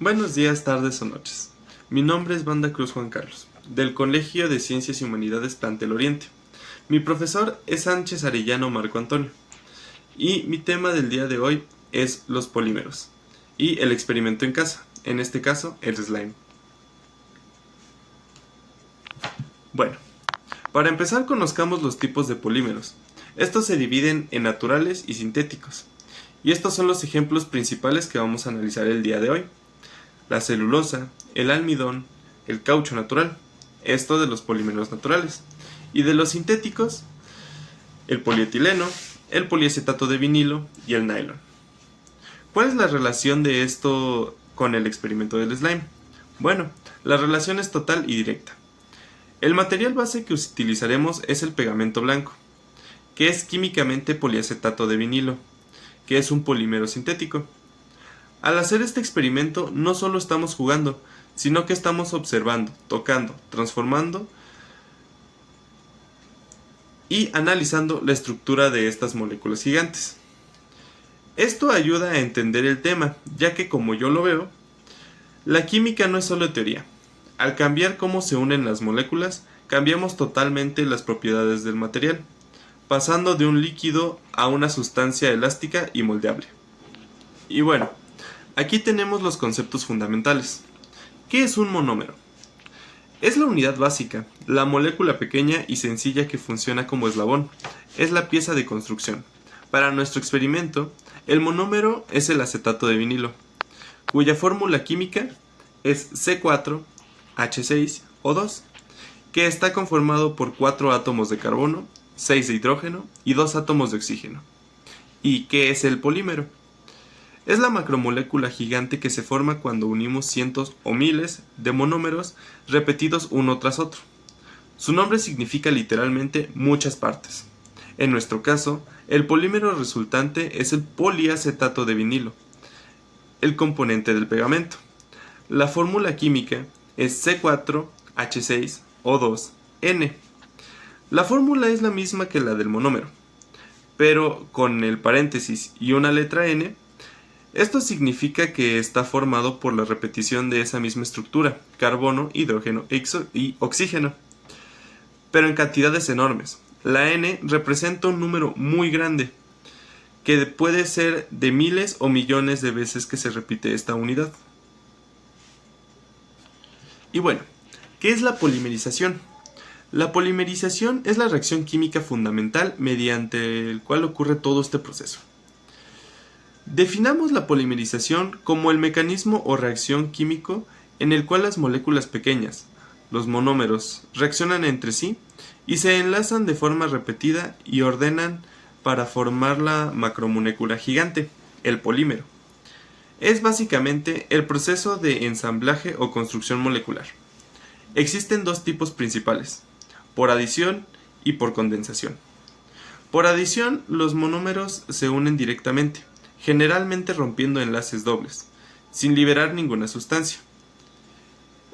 Buenos días, tardes o noches. Mi nombre es Banda Cruz Juan Carlos, del Colegio de Ciencias y Humanidades Plantel Oriente. Mi profesor es Sánchez Arellano Marco Antonio. Y mi tema del día de hoy es los polímeros y el experimento en casa, en este caso el slime. Bueno, para empezar conozcamos los tipos de polímeros. Estos se dividen en naturales y sintéticos. Y estos son los ejemplos principales que vamos a analizar el día de hoy. La celulosa, el almidón, el caucho natural, esto de los polímeros naturales, y de los sintéticos, el polietileno, el poliacetato de vinilo y el nylon. ¿Cuál es la relación de esto con el experimento del slime? Bueno, la relación es total y directa. El material base que utilizaremos es el pegamento blanco, que es químicamente poliacetato de vinilo, que es un polímero sintético. Al hacer este experimento no solo estamos jugando, sino que estamos observando, tocando, transformando y analizando la estructura de estas moléculas gigantes. Esto ayuda a entender el tema, ya que como yo lo veo, la química no es solo teoría. Al cambiar cómo se unen las moléculas, cambiamos totalmente las propiedades del material, pasando de un líquido a una sustancia elástica y moldeable. Y bueno, aquí tenemos los conceptos fundamentales. ¿Qué es un monómero? Es la unidad básica, la molécula pequeña y sencilla que funciona como eslabón. Es la pieza de construcción. Para nuestro experimento, el monómero es el acetato de vinilo, cuya fórmula química es C4H6O2, que está conformado por 4 átomos de carbono, 6 de hidrógeno y 2 átomos de oxígeno. ¿Y qué es el polímero? Es la macromolécula gigante que se forma cuando unimos cientos o miles de monómeros repetidos uno tras otro. Su nombre significa literalmente muchas partes. En nuestro caso, el polímero resultante es el poliacetato de vinilo, el componente del pegamento. La fórmula química es C4H6O2N. La fórmula es la misma que la del monómero, pero con el paréntesis y una letra N. Esto significa que está formado por la repetición de esa misma estructura, carbono, hidrógeno y oxígeno, pero en cantidades enormes. La N representa un número muy grande, que puede ser de miles o millones de veces que se repite esta unidad. Y bueno, ¿qué es la polimerización? La polimerización es la reacción química fundamental mediante el cual ocurre todo este proceso. Definamos la polimerización como el mecanismo o reacción químico en el cual las moléculas pequeñas, los monómeros, reaccionan entre sí y se enlazan de forma repetida y ordenan para formar la macromolécula gigante, el polímero. Es básicamente el proceso de ensamblaje o construcción molecular. Existen dos tipos principales, por adición y por condensación. Por adición, los monómeros se unen directamente, generalmente rompiendo enlaces dobles, sin liberar ninguna sustancia.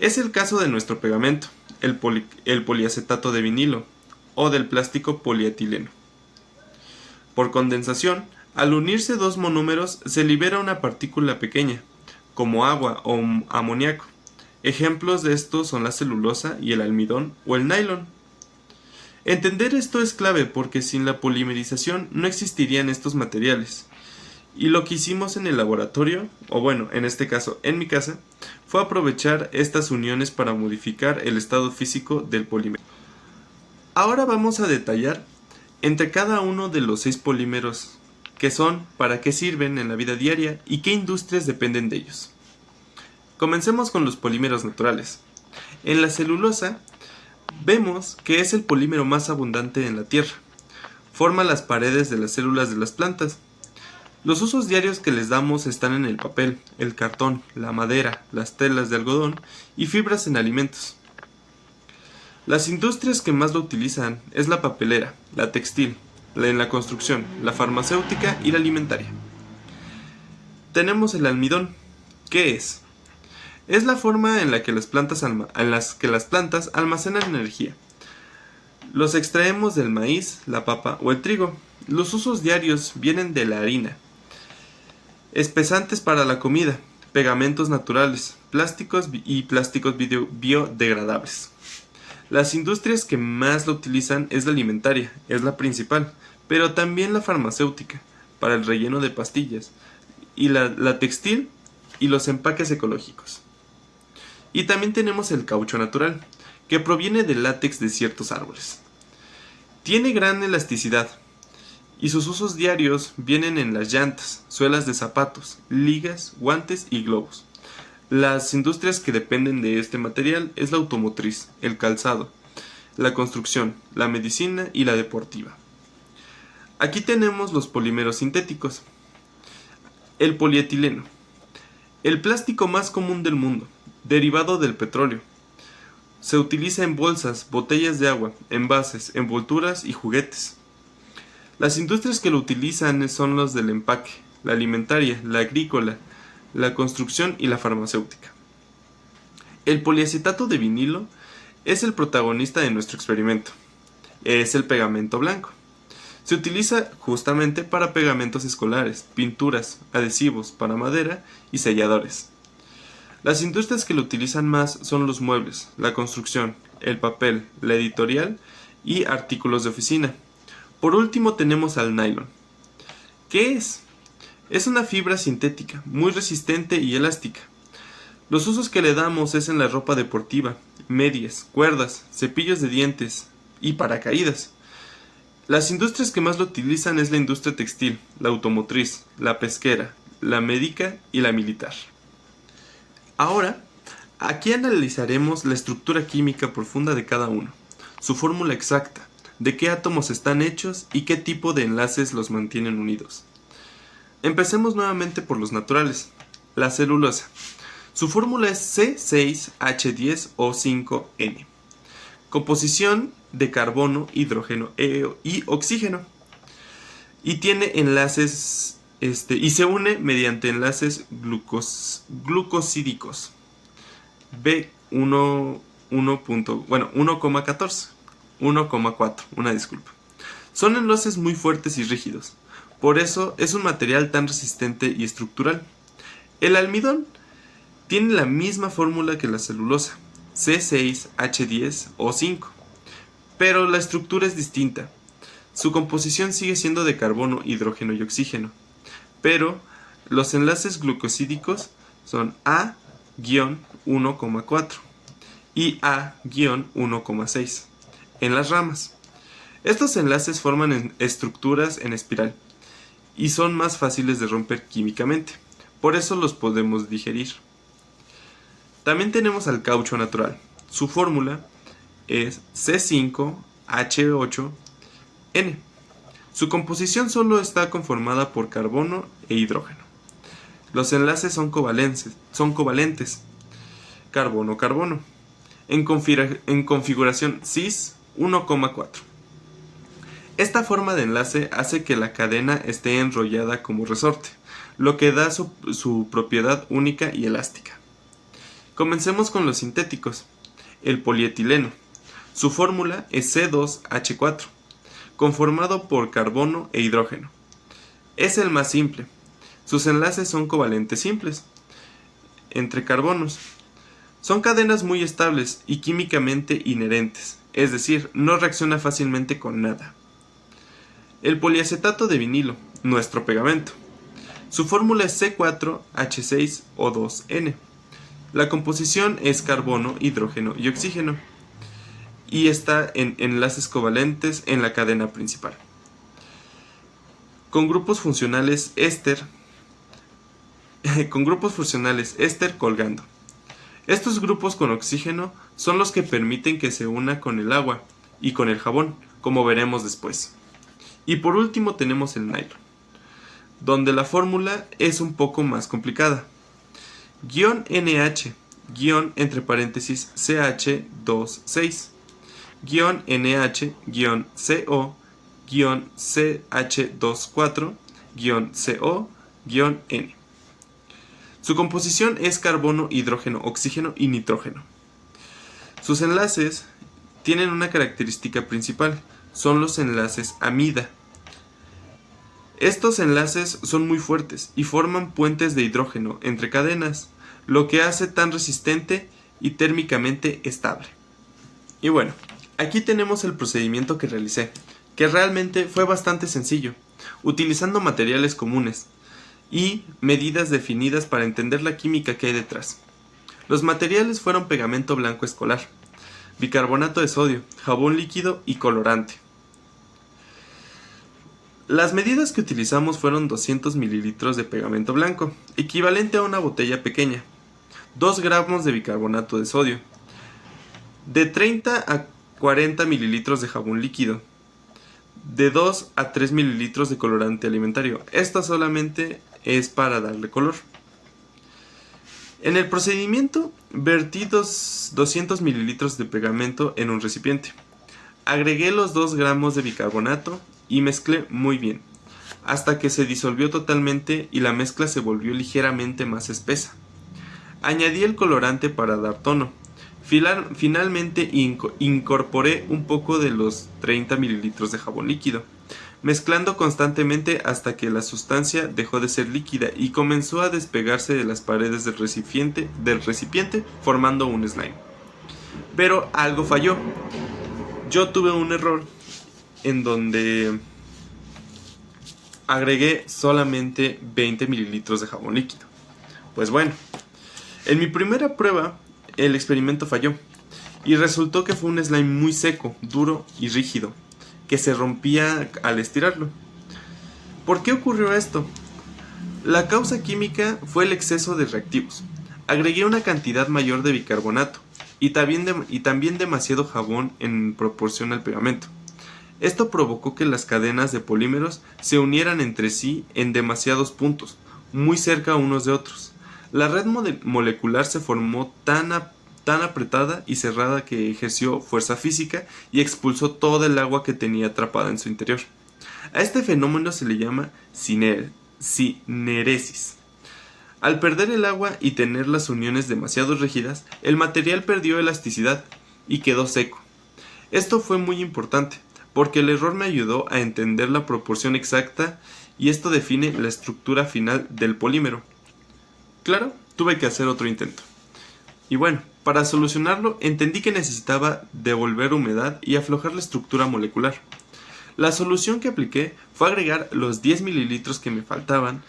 Es el caso de nuestro pegamento, el poliacetato de vinilo, o del plástico polietileno. Por condensación, al unirse dos monómeros se libera una partícula pequeña, como agua o amoníaco. Ejemplos de esto son la celulosa y el almidón o el nylon. Entender esto es clave porque sin la polimerización no existirían estos materiales. Y lo que hicimos en el laboratorio, o bueno, en este caso en mi casa, fue aprovechar estas uniones para modificar el estado físico del polímero. Ahora vamos a detallar entre cada uno de los 6 polímeros qué son, para qué sirven en la vida diaria y qué industrias dependen de ellos. Comencemos con los polímeros naturales. En la celulosa vemos que es el polímero más abundante en la Tierra. Forma las paredes de las células de las plantas. Los usos diarios que les damos están en el papel, el cartón, la madera, las telas de algodón y fibras en alimentos. Las industrias que más lo utilizan es la papelera, la textil, en la construcción, la farmacéutica y la alimentaria. Tenemos el almidón. ¿Qué es? Es la forma en la que las plantas almacenan energía. Los extraemos del maíz, la papa o el trigo. Los usos diarios vienen de la harina, espesantes para la comida, pegamentos naturales, plásticos y plásticos biodegradables. Las industrias que más lo utilizan es la alimentaria, es la principal, pero también la farmacéutica, para el relleno de pastillas, y la textil y los empaques ecológicos. Y también tenemos el caucho natural, que proviene del látex de ciertos árboles. Tiene gran elasticidad, y sus usos diarios vienen en las llantas, suelas de zapatos, ligas, guantes y globos. Las industrias que dependen de este material es la automotriz, el calzado, la construcción, la medicina y la deportiva. Aquí tenemos los polímeros sintéticos. El polietileno, el plástico más común del mundo, derivado del petróleo. Se utiliza en bolsas, botellas de agua, envases, envolturas y juguetes. Las industrias que lo utilizan son los del empaque, la alimentaria, la agrícola, la construcción y la farmacéutica. El poliacetato de vinilo es el protagonista de nuestro experimento. Es el pegamento blanco. Se utiliza justamente para pegamentos escolares, pinturas, adhesivos para madera y selladores. Las industrias que lo utilizan más son los muebles, la construcción, el papel, la editorial y artículos de oficina. Por último tenemos al nylon. ¿Qué es? Es una fibra sintética, muy resistente y elástica. Los usos que le damos es en la ropa deportiva, medias, cuerdas, cepillos de dientes y paracaídas. Las industrias que más lo utilizan es la industria textil, la automotriz, la pesquera, la médica y la militar. Ahora, aquí analizaremos la estructura química profunda de cada uno, su fórmula exacta, de qué átomos están hechos y qué tipo de enlaces los mantienen unidos. Empecemos nuevamente por los naturales. La celulosa. Su fórmula es C6H10O5N. Composición de carbono, hidrógeno y oxígeno. Y tiene enlaces y se une mediante enlaces glucosídicos. B1,14. 1,4, una disculpa. Son enlaces muy fuertes y rígidos. Por eso es un material tan resistente y estructural. El almidón tiene la misma fórmula que la celulosa, C6H10O5, pero la estructura es distinta. Su composición sigue siendo de carbono, hidrógeno y oxígeno, pero los enlaces glucosídicos son A-1,4 y A-1,6 en las ramas. Estos enlaces forman estructuras en espiral y son más fáciles de romper químicamente, por eso los podemos digerir. También tenemos al caucho natural. Su fórmula es C5H8N. Su composición solo está conformada por carbono e hidrógeno. Los enlaces son covalentes, carbono-carbono, en configuración cis 1,4. Esta forma de enlace hace que la cadena esté enrollada como resorte, lo que da su propiedad única y elástica. Comencemos con los sintéticos. El polietileno. Su fórmula es C2H4, conformado por carbono e hidrógeno. Es el más simple. Sus enlaces son covalentes simples entre carbonos. Son cadenas muy estables y químicamente inherentes, es decir, no reacciona fácilmente con nada. El poliacetato de vinilo, nuestro pegamento. Su fórmula es C4H6O2N. La composición es carbono, hidrógeno y oxígeno, y está en enlaces covalentes en la cadena principal. Con grupos funcionales éster colgando. Estos grupos con oxígeno son los que permiten que se una con el agua y con el jabón, como veremos después. Y por último tenemos el nylon, donde la fórmula es un poco más complicada. -NH, entre paréntesis CH26, NH, CO, CH24, CO, N. Su composición es carbono, hidrógeno, oxígeno y nitrógeno. Sus enlaces tienen una característica principal, son los enlaces amida. Estos enlaces son muy fuertes y forman puentes de hidrógeno entre cadenas, lo que hace tan resistente y térmicamente estable. Y bueno, aquí tenemos el procedimiento que realicé, que realmente fue bastante sencillo, utilizando materiales comunes y medidas definidas para entender la química que hay detrás. Los materiales fueron pegamento blanco escolar, bicarbonato de sodio, jabón líquido y colorante. Las medidas que utilizamos fueron 200 mililitros de pegamento blanco, equivalente a una botella pequeña, 2 gramos de bicarbonato de sodio, de 30 a 40 mililitros de jabón líquido, de 2 a 3 mililitros de colorante alimentario. Esto solamente es para darle color. En el procedimiento, vertí 200 mililitros de pegamento en un recipiente. Agregué los 2 gramos de bicarbonato y mezclé muy bien, hasta que se disolvió totalmente y la mezcla se volvió ligeramente más espesa. Añadí el colorante para dar tono. Finalmente incorporé un poco de los 30 mililitros de jabón líquido, mezclando constantemente hasta que la sustancia dejó de ser líquida y comenzó a despegarse de las paredes del recipiente formando un slime. Pero algo falló. Yo tuve un error en donde agregué solamente 20 mililitros de jabón líquido. Pues bueno, en mi primera prueba el experimento falló y resultó que fue un slime muy seco, duro y rígido, que se rompía al estirarlo. ¿Por qué ocurrió esto? La causa química fue el exceso de reactivos. Agregué una cantidad mayor de bicarbonato y también demasiado jabón en proporción al pegamento. Esto provocó que las cadenas de polímeros se unieran entre sí en demasiados puntos, muy cerca unos de otros. La red molecular se formó tan apretada y cerrada que ejerció fuerza física y expulsó toda el agua que tenía atrapada en su interior. A este fenómeno se le llama cineresis. Al perder el agua y tener las uniones demasiado rígidas, el material perdió elasticidad y quedó seco. Esto fue muy importante, porque el error me ayudó a entender la proporción exacta y esto define la estructura final del polímero. Claro, tuve que hacer otro intento. Y bueno, para solucionarlo entendí que necesitaba devolver humedad y aflojar la estructura molecular. La solución que apliqué fue agregar los 10 mililitros que me faltaban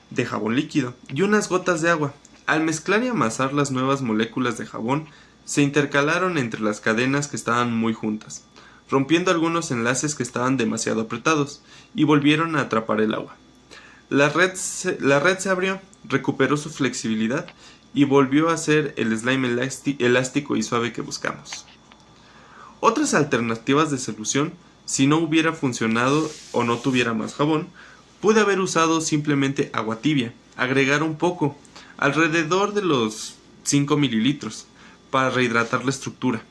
de jabón líquido y unas gotas de agua. Al mezclar y amasar las nuevas moléculas de jabón, se intercalaron entre las cadenas que estaban muy juntas, rompiendo algunos enlaces que estaban demasiado apretados y volvieron a atrapar el agua. La red se abrió, recuperó su flexibilidad y volvió a ser el slime elástico y suave que buscamos. Otras alternativas de solución, si no hubiera funcionado o no tuviera más jabón, pude haber usado simplemente agua tibia, agregar un poco, alrededor de los 5 mililitros, para rehidratar la estructura.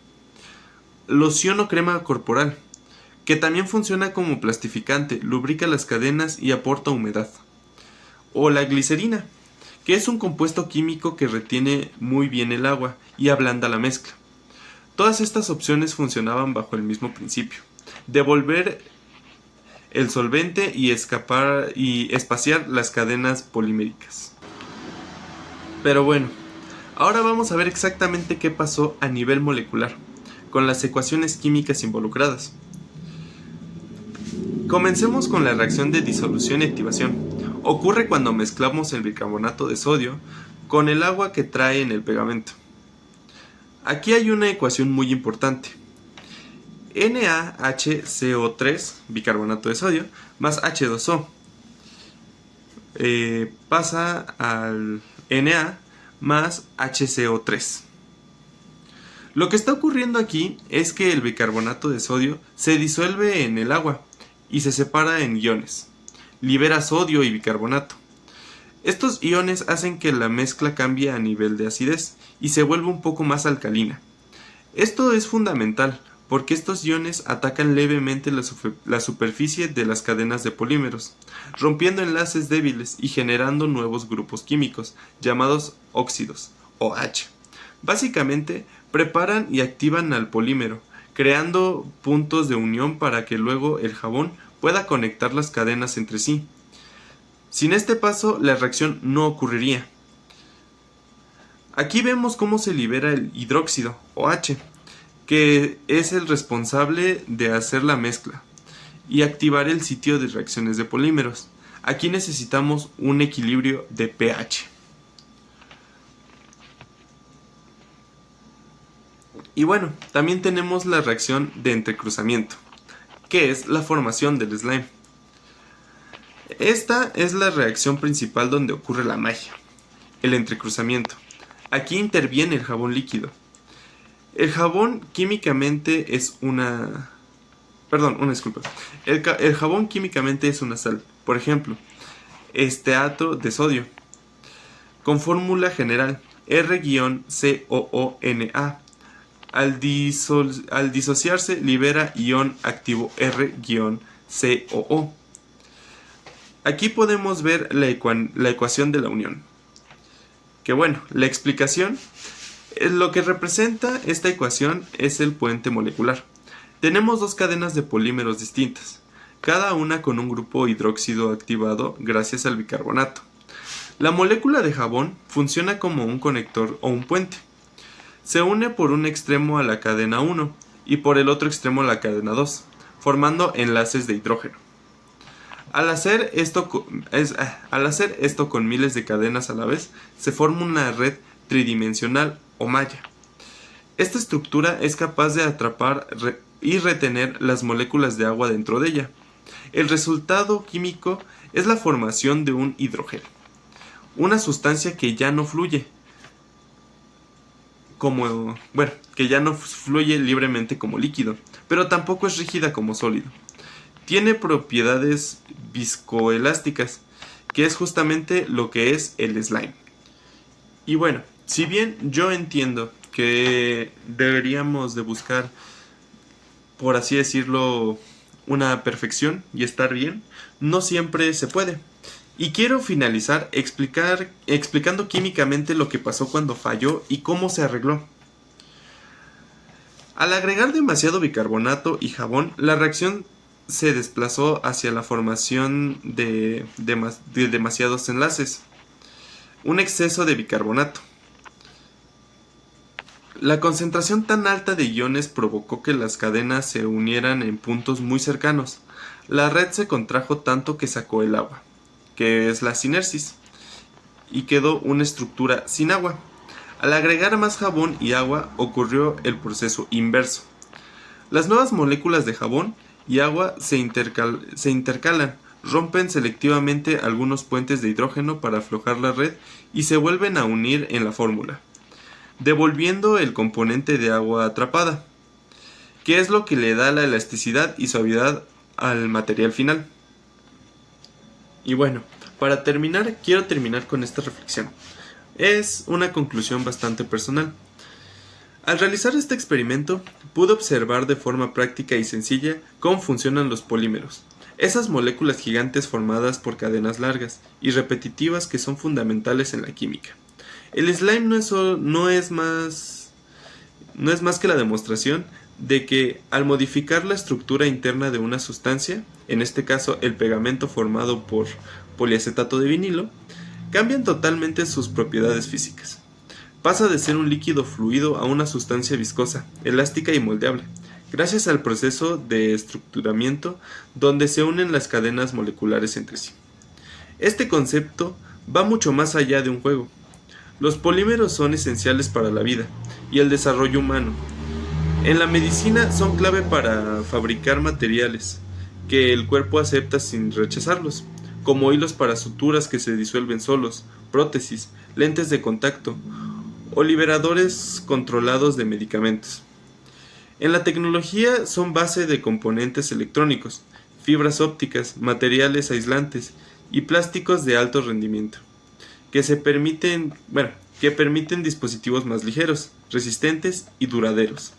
Loción o crema corporal, que también funciona como plastificante, lubrica las cadenas y aporta humedad. O la glicerina, que es un compuesto químico que retiene muy bien el agua y ablanda la mezcla. Todas estas opciones funcionaban bajo el mismo principio: devolver el solvente y espaciar las cadenas poliméricas. Pero bueno, ahora vamos a ver exactamente qué pasó a nivel molecular, con las ecuaciones químicas involucradas. Comencemos con la reacción de disolución y activación. Ocurre cuando mezclamos el bicarbonato de sodio con el agua que trae en el pegamento. Aquí hay una ecuación muy importante. NaHCO3, bicarbonato de sodio, más H2O pasa al Na más HCO3. Lo que está ocurriendo aquí es que el bicarbonato de sodio se disuelve en el agua y se separa en iones. Libera sodio y bicarbonato. Estos iones hacen que la mezcla cambie a nivel de acidez y se vuelva un poco más alcalina. Esto es fundamental porque estos iones atacan levemente la superficie de las cadenas de polímeros, rompiendo enlaces débiles y generando nuevos grupos químicos llamados óxidos o H. Básicamente, preparan y activan al polímero, creando puntos de unión para que luego el jabón pueda conectar las cadenas entre sí Sin este paso, la reacción no ocurriría. Aquí vemos cómo se libera el hidróxido, OH, que es el responsable de hacer la mezcla y activar el sitio de reacciones de polímeros. Aquí necesitamos un equilibrio de pH. Y bueno, también tenemos la reacción de entrecruzamiento, que es la formación del slime. Esta es la reacción principal donde ocurre la magia, el entrecruzamiento. Aquí interviene el jabón líquido. El jabón químicamente es una... una disculpa. El jabón químicamente es una sal. Por ejemplo, esteato de sodio, con fórmula general R-COONA. Al disociarse libera ion activo R-COO. Aquí podemos ver la ecuación de la unión. Que bueno, la explicación, lo que representa esta ecuación es el puente molecular. Tenemos dos cadenas de polímeros distintas, cada una con un grupo hidróxido activado gracias al bicarbonato. La molécula de jabón funciona como un conector o un puente. Se une por un extremo a la cadena 1 y por el otro extremo a la cadena 2, formando enlaces de hidrógeno. Al hacer esto con miles de cadenas a la vez, se forma una red tridimensional o malla. Esta estructura es capaz de atrapar y retener las moléculas de agua dentro de ella. El resultado químico es la formación de un hidrogel, una sustancia que ya no fluye libremente como líquido, pero tampoco es rígida como sólido. Tiene propiedades viscoelásticas, que es justamente lo que es el slime. Y bueno, si bien yo entiendo que deberíamos de buscar, por así decirlo, una perfección y estar bien, no siempre se puede. Y quiero finalizar explicando químicamente lo que pasó cuando falló y cómo se arregló. Al agregar demasiado bicarbonato y jabón, la reacción se desplazó hacia la formación de demasiados enlaces, un exceso de bicarbonato. La concentración tan alta de iones provocó que las cadenas se unieran en puntos muy cercanos. La red se contrajo tanto que sacó el agua, que es la sinersis, y quedó una estructura sin agua. Al agregar más jabón y agua ocurrió el proceso inverso. Las nuevas moléculas de jabón y agua se intercalan, rompen selectivamente algunos puentes de hidrógeno para aflojar la red y se vuelven a unir en la fórmula, devolviendo el componente de agua atrapada, que es lo que le da la elasticidad y suavidad al material final. Y bueno, para terminar, quiero terminar con esta reflexión. Es una conclusión bastante personal. Al realizar este experimento, pude observar de forma práctica y sencilla cómo funcionan los polímeros, esas moléculas gigantes formadas por cadenas largas y repetitivas que son fundamentales en la química. El slime no es más que la demostración de que al modificar la estructura interna de una sustancia, en este caso el pegamento formado por poliacetato de vinilo, cambian totalmente sus propiedades físicas. Pasa de ser un líquido fluido a una sustancia viscosa, elástica y moldeable, gracias al proceso de estructuramiento donde se unen las cadenas moleculares entre sí. Este concepto va mucho más allá de un juego. Los polímeros son esenciales para la vida y el desarrollo humano. En la medicina son clave para fabricar materiales que el cuerpo acepta sin rechazarlos, como hilos para suturas que se disuelven solos, prótesis, lentes de contacto o liberadores controlados de medicamentos. En la tecnología son base de componentes electrónicos, fibras ópticas, materiales aislantes y plásticos de alto rendimiento, que permiten dispositivos más ligeros, resistentes y duraderos.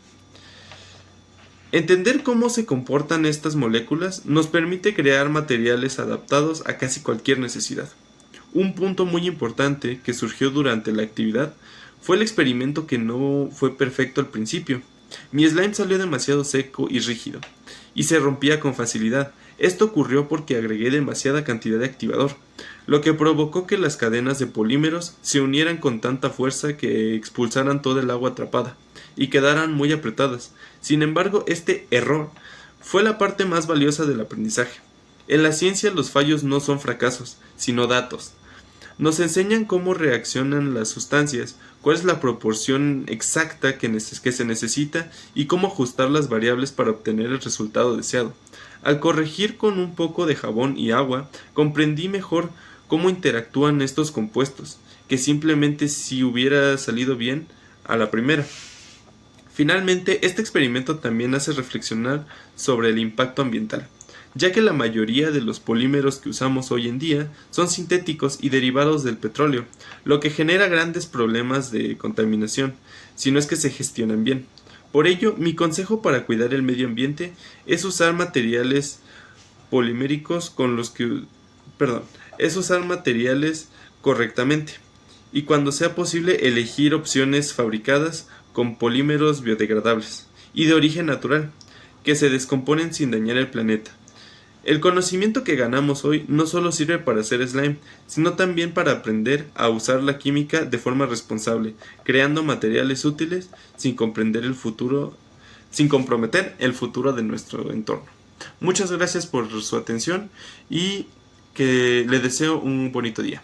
Entender cómo se comportan estas moléculas nos permite crear materiales adaptados a casi cualquier necesidad. Un punto muy importante que surgió durante la actividad fue el experimento que no fue perfecto al principio. Mi slime salió demasiado seco y rígido, y se rompía con facilidad. Esto ocurrió porque agregué demasiada cantidad de activador, lo que provocó que las cadenas de polímeros se unieran con tanta fuerza que expulsaran todo el agua atrapada y quedaran muy apretadas. Sin embargo, este error fue la parte más valiosa del aprendizaje. En la ciencia los fallos no son fracasos, sino datos. Nos enseñan cómo reaccionan las sustancias, cuál es la proporción exacta que se necesita y cómo ajustar las variables para obtener el resultado deseado. Al corregir con un poco de jabón y agua, comprendí mejor cómo interactúan estos compuestos, que simplemente si hubiera salido bien a la primera. Finalmente, este experimento también hace reflexionar sobre el impacto ambiental, ya que la mayoría de los polímeros que usamos hoy en día son sintéticos y derivados del petróleo, lo que genera grandes problemas de contaminación, si no es que se gestionan bien. Por ello, mi consejo para cuidar el medio ambiente es usar materiales poliméricos es usar materiales correctamente y cuando sea posible elegir opciones fabricadas con polímeros biodegradables y de origen natural, que se descomponen sin dañar el planeta. El conocimiento que ganamos hoy no solo sirve para hacer slime, sino también para aprender a usar la química de forma responsable, creando materiales útiles sin comprometer el futuro de nuestro entorno. Muchas gracias por su atención y que le deseo un bonito día.